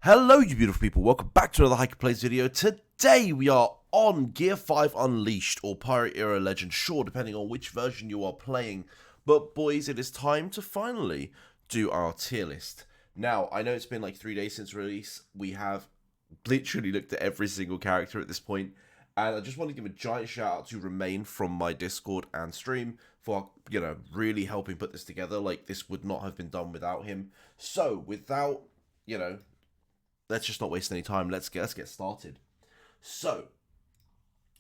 Hello you beautiful people, welcome back to another Hiker Plays video. Today we are on Gear 5 Unleashed or Pirate Era Legend, sure, depending on which version you are playing. But boys, it is time to finally do our tier list. Now, I know it's been like 3 days since release. We have literally looked at every single character at this point. And I just want to give a giant shout out to Remain from my Discord and stream for, really helping put this together. Like, this would not have been done without him. So, without, let's just not waste any time. Let's get started. So,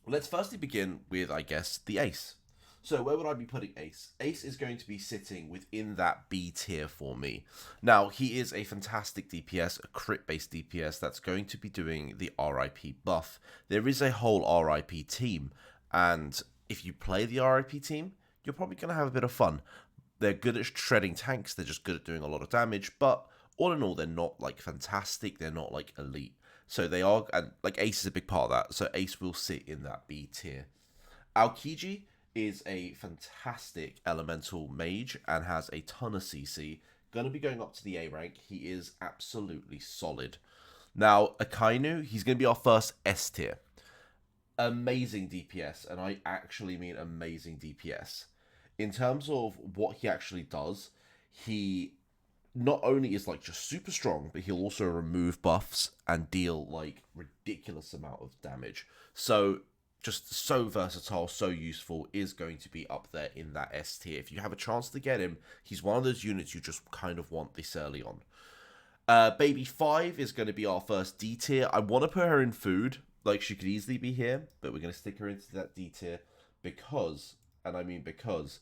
let's firstly begin with, I guess, the Ace. So, where would I be putting Ace? Ace is going to be sitting within that B tier for me. Now, he is a fantastic DPS, a crit-based DPS that's going to be doing the RIP buff. There is a whole RIP team, and if you play the RIP team, you're probably going to have a bit of fun. They're good at shredding tanks, they're just good at doing a lot of damage, but all in all, they're not, like, fantastic, they're not, like, elite. So they are, and, like, Ace is a big part of that, so Ace will sit in that B tier. Aokiji is a fantastic elemental mage and has a ton of CC. Going to be going up to the A rank, he is absolutely solid. Now, Akainu, he's going to be our first S tier. Amazing DPS, and I actually mean amazing DPS. In terms of what he actually does, he not only is like just super strong, but he'll also remove buffs and deal like ridiculous amount of damage. So just so versatile, so useful, is going to be up there in that S tier. If you have a chance to get him, he's one of those units you just kind of want this early on. Baby 5 is going to be our first D tier. I want to put her in food. Like, she could easily be here, but we're going to stick her into that D tier because, and I mean because,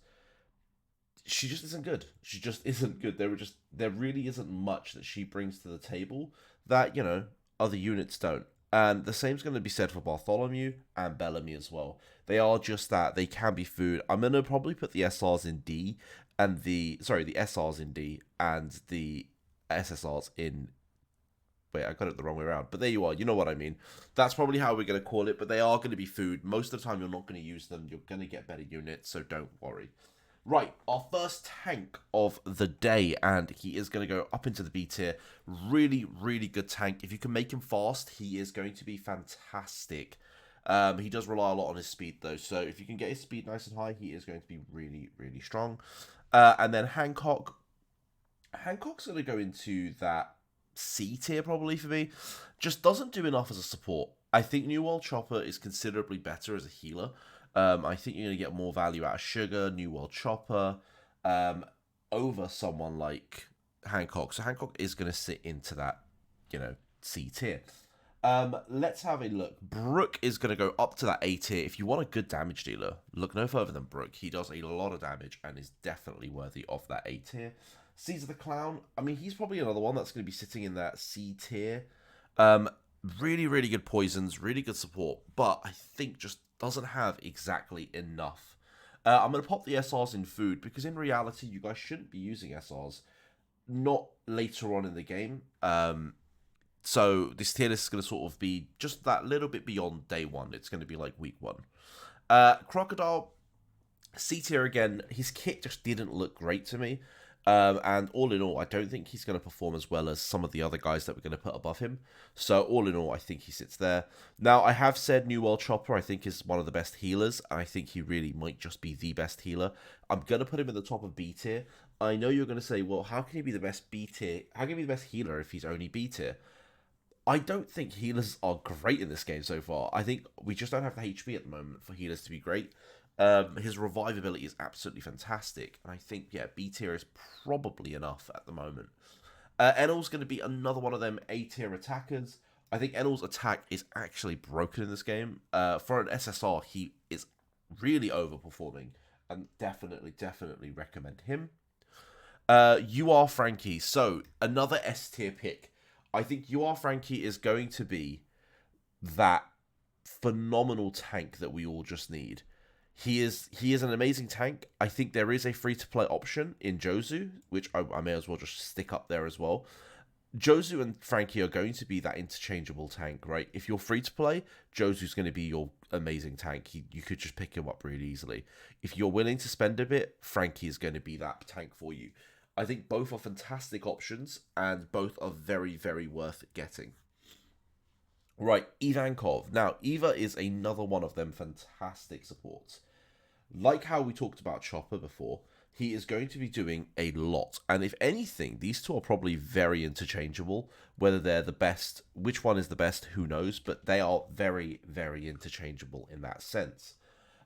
she just isn't good. She just isn't good. There really isn't much that she brings to the table that, other units don't. And the same's going to be said for Bartholomew and Bellamy as well. They are just that. They can be food. I'm going to probably put the SRs in D and the SRs in D and the SSRs in... Wait, I got it the wrong way around. But there you are. You know what I mean. That's probably how we're going to call it. But they are going to be food. Most of the time, you're not going to use them. You're going to get better units, so don't worry. Right, our first tank of the day, and he is going to go up into the B tier. Really, really good tank. If you can make him fast, he is going to be fantastic. He does rely a lot on his speed, though, so if you can get his speed nice and high, he is going to be really, really strong. And then Hancock. Hancock's going to go into that C tier, probably, for me. Just doesn't do enough as a support. I think New World Chopper is considerably better as a healer. I think you're going to get more value out of Sugar, New World Chopper, over someone like Hancock. So Hancock is going to sit into that, C tier. Let's have a look. Brook is going to go up to that A tier. If you want a good damage dealer, look no further than Brook. He does a lot of damage and is definitely worthy of that A tier. Caesar the Clown, I mean, he's probably another one that's going to be sitting in that C tier. Really, really good poisons, really good support, but I think just doesn't have exactly enough. I'm going to pop the SRs in food, because in reality, you guys shouldn't be using SRs, not later on in the game. So this tier list is going to sort of be just that little bit beyond day one. It's going to be like week 1. Crocodile, C tier again. His kit just didn't look great to me. And all in all, I don't think he's going to perform as well as some of the other guys that we're going to put above him. So all in all, I think he sits there. Now, I have said New World Chopper, I think, is one of the best healers. And I think he really might just be the best healer. I'm going to put him in the top of B tier. I know you're going to say, well, how can he be the best B tier? How can he be the best healer if he's only B tier? I don't think healers are great in this game so far. I think we just don't have the HP at the moment for healers to be great. His revivability is absolutely fantastic, and I think, yeah, B tier is probably enough at the moment. Enel's going to be another one of them A tier attackers. I think Enel's attack is actually broken in this game. For an SSR, he is really overperforming, and definitely recommend him. You Are Frankie, so another S tier pick. I think You Are Frankie is going to be that phenomenal tank that we all just need. He is an amazing tank. I think there is a free-to-play option in Jozu, which I may as well just stick up there as well. Jozu and Frankie are going to be that interchangeable tank, right? If you're free-to-play, Jozu's going to be your amazing tank. You could just pick him up really easily. If you're willing to spend a bit, Frankie is going to be that tank for you. I think both are fantastic options, and both are very, very worth getting. Right, Ivankov. Now, Eva is another one of them fantastic supports. Like how we talked about Chopper before, he is going to be doing a lot. And if anything, these two are probably very interchangeable. Whether they're the best, which one is the best, who knows? But they are very, very interchangeable in that sense.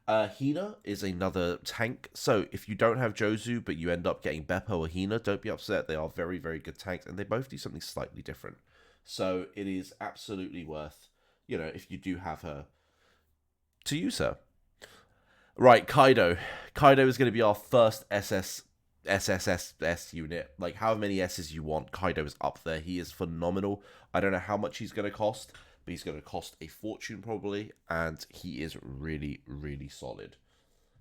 Hina is another tank. So if you don't have Jozu, but you end up getting Beppo or Hina, don't be upset. They are very, very good tanks, and they both do something slightly different. So it is absolutely worth, if you do have her, to use her. Right, Kaido. Kaido is going to be our first SSS unit. Like, however many S's you want, Kaido is up there. He is phenomenal. I don't know how much he's going to cost, but he's going to cost a fortune probably, and he is really, really solid.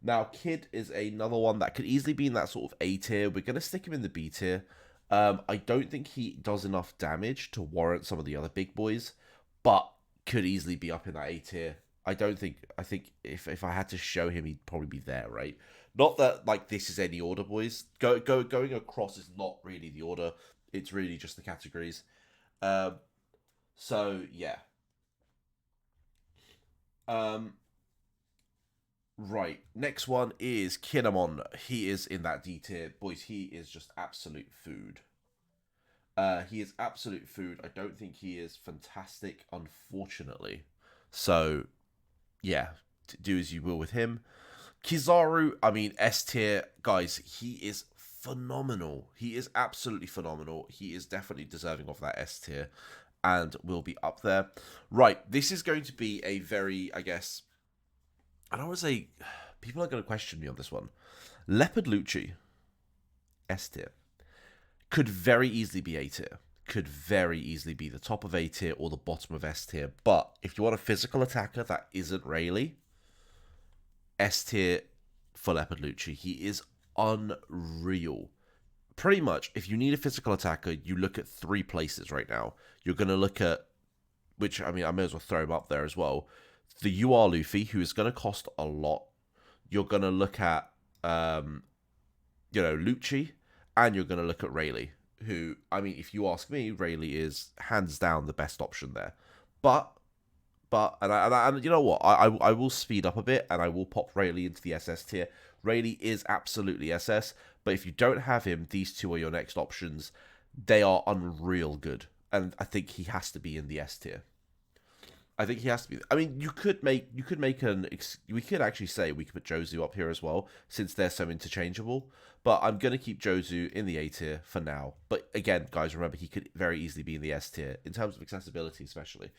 Now, Kid is another one that could easily be in that sort of A tier. We're going to stick him in the B tier. I don't think he does enough damage to warrant some of the other big boys, but could easily be up in that A tier. I think if I had to show him, he'd probably be there, right? Not that like this is any order, boys. Going across is not really the order. It's really just the categories. So yeah. Right. Next one is Kinemon. He is in that D tier, boys. He is just absolute food. He is absolute food. I don't think he is fantastic, unfortunately. So yeah, do as you will with him. Kizaru, I mean, S tier, guys, he is phenomenal. He is absolutely phenomenal. He is definitely deserving of that S tier and will be up there. Right, this is going to be a very, I guess, I don't want to say, people are going to question me on this one. Leopard Lucci, S tier, could very easily be A tier. Could very easily be the top of A tier or the bottom of S tier. But if you want a physical attacker that isn't Rayleigh, S tier for Leopard Lucci. He is unreal. Pretty much, if you need a physical attacker, you look at 3 places right now. You're going to look at, which, I mean, I may as well throw him up there as well. The UR Luffy, who is going to cost a lot. You're going to look at, Lucci, and you're going to look at Rayleigh, who, I mean, if you ask me, Rayleigh is hands down the best option there. But and you know what? I will speed up a bit and I will pop Rayleigh into the SS tier. Rayleigh is absolutely SS, but if you don't have him, these two are your next options. They are unreal good, and I think he has to be in the S tier. I think he has to be. I mean, we could actually say we could put Jozu up here as well, since they're so interchangeable. But I'm going to keep Jozu in the A tier for now. But again, guys, remember, he could very easily be in the S tier, in terms of accessibility especially.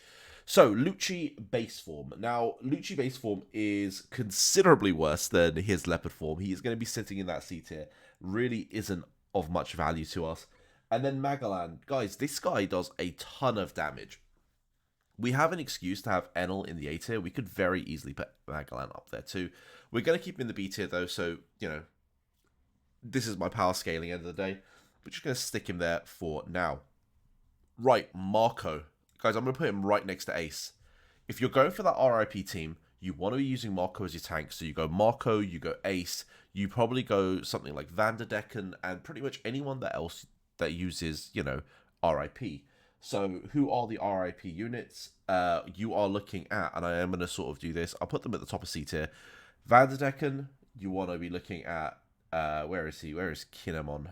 So, Lucci base form. Now, Lucci base form is considerably worse than his Leopard form. He is going to be sitting in that C tier. Really isn't of much value to us. And then Magellan. Guys, this guy does a ton of damage. We have an excuse to have Enel in the A tier. We could very easily put Magellan up there too. We're going to keep him in the B tier though, so, this is my power scaling end of the day. We're just going to stick him there for now. Right, Marco. Guys, I'm going to put him right next to Ace. If you're going for that RIP team, you want to be using Marco as your tank. So you go Marco, you go Ace, you probably go something like Vanderdecken, and pretty much anyone else that uses, RIP. So who are the RIP units? You are looking at, and I am going to sort of do this, I'll put them at the top of C tier. Vanderdecken, you want to be looking at, where is he? Where is Kinemon?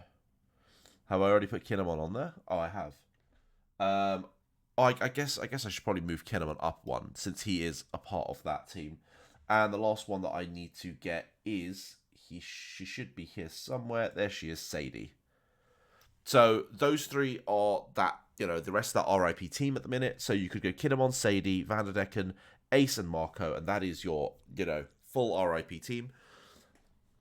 Have I already put Kinemon on there? Oh, I have. I guess I should probably move Kinemon up one, since he is a part of that team. And the last one that I need to get is, she should be here somewhere. There she is, Sadie. So those 3 are that, the rest of that RIP team at the minute. So you could go Kinemon, Sadie, Vanderdecken, Ace, and Marco, and that is your, full RIP team.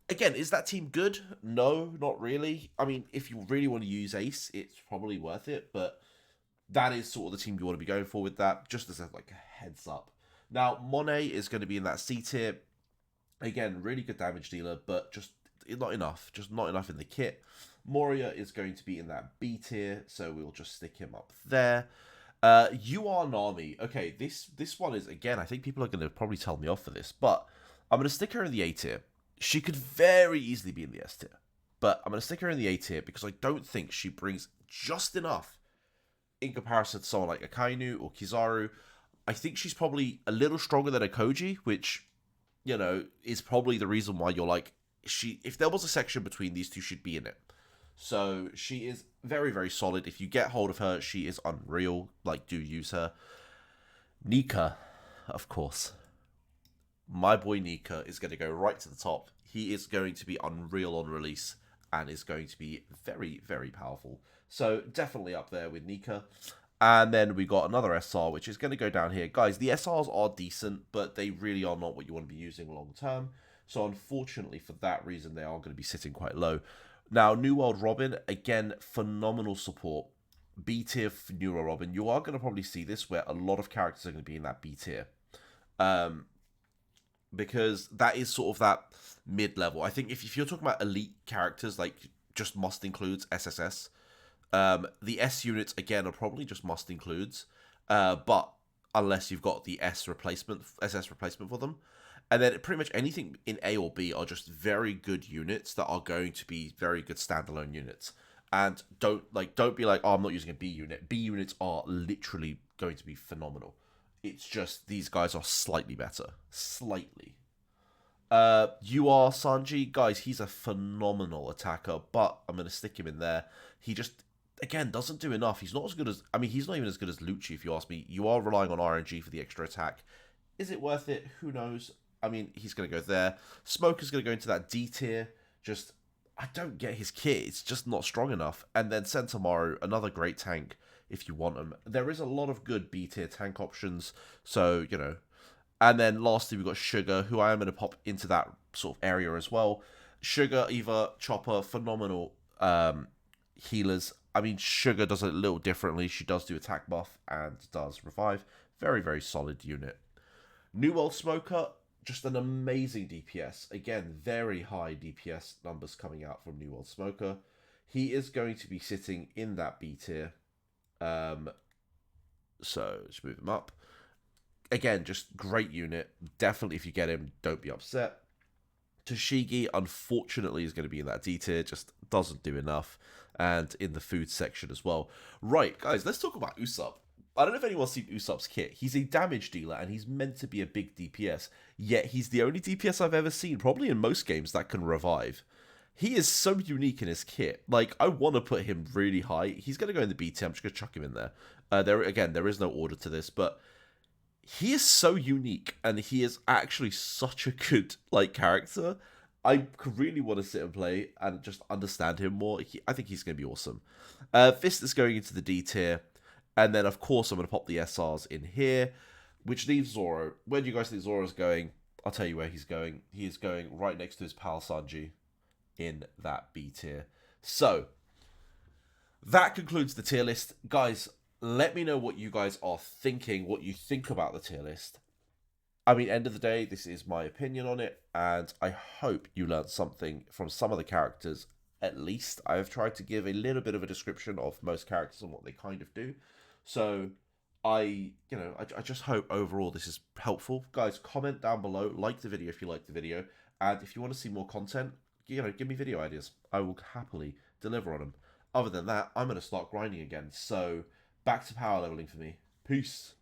Again, is that team good? No, not really. I mean, if you really want to use Ace, it's probably worth it, but that is sort of the team you want to be going for with that, just as a heads up. Now, Monet is going to be in that C tier. Again, really good damage dealer, but just not enough. Just not enough in the kit. Moria is going to be in that B tier, so we'll just stick him up there. UR Nami. Okay, this one is, again, I think people are going to probably tell me off for this, but I'm going to stick her in the A tier. She could very easily be in the S tier, but I'm going to stick her in the A tier because I don't think she brings just enough in comparison to someone like Akainu or Kizaru. I think she's probably a little stronger than Akoji, which, you know, is probably the reason why you're like, if there was a section between these two, she'd be in it. So she is very, very solid. If you get hold of her, she is unreal. Like, do use her. Nika, of course. My boy Nika is going to go right to the top. He is going to be unreal on release and is going to be very, very powerful. So definitely up there with Nika. And then we got another SR, which is going to go down here. Guys, the SRs are decent, but they really are not what you want to be using long term. So unfortunately, for that reason, they are going to be sitting quite low. Now, New World Robin, again, phenomenal support. B tier for New World Robin. You are going to probably see this where a lot of characters are going to be in that B tier. Because that is sort of that mid-level. I think if you're talking about elite characters, like just must includes SSS, the S units, again, are probably just must includes, but unless you've got the SS replacement for them. And then pretty much anything in A or B are just very good units that are going to be very good standalone units. And don't be like, oh, I'm not using a B unit. B units are literally going to be phenomenal. It's just these guys are slightly better. Slightly. UR Sanji, guys, he's a phenomenal attacker, but I'm going to stick him in there. He just, again, doesn't do enough. He's not as good as, I mean, he's not even as good as Lucci, if you ask me. You are relying on RNG for the extra attack. Is it worth it? Who knows? I mean, he's going to go there. Smoker's going to go into that D tier. Just, I don't get his kit. It's just not strong enough. And then Sentomaru, another great tank if you want them. There is a lot of good B tier tank options. So, you know. And then lastly, we've got Sugar, who I am going to pop into that sort of area as well. Sugar, Eva, Chopper, phenomenal healers. I mean, Sugar does it a little differently. She does do attack buff and does revive. Very, very solid unit. New World Smoker, just an amazing DPS. Again, very high DPS numbers coming out from New World Smoker. He is going to be sitting in that B tier. So, let's move him up. Again, just great unit. Definitely, if you get him, don't be upset. Toshigi, unfortunately, is going to be in that D tier. Just doesn't do enough. And in the food section as well. Right, guys, let's talk about Usopp. I don't know if anyone's seen Usopp's kit. He's a damage dealer, and he's meant to be a big DPS. Yet, he's the only DPS I've ever seen, probably in most games, that can revive. He is so unique in his kit. Like, I want to put him really high. He's going to go in the B tier. I'm just going to chuck him in there. There is no order to this, but he is so unique, and he is actually such a good character. I really want to sit and play and just understand him more. I think he's going to be awesome. Fist is going into the D tier, and then of course I'm going to pop the SRs in here, which leaves Zoro. Where do you guys think Zoro's going? I'll tell you where he's going. He is going right next to his pal Sanji in that B tier. So that concludes the tier list, guys. Let me know what you guys are thinking, what you think about the tier list. I mean, end of the day, this is my opinion on it, and I hope you learned something from some of the characters, at least. I have tried to give a little bit of a description of most characters and what they kind of do. So, I just hope overall this is helpful. Guys, comment down below, like the video if you like the video, and if you want to see more content, give me video ideas. I will happily deliver on them. Other than that, I'm going to start grinding again, so back to power leveling for me. Peace.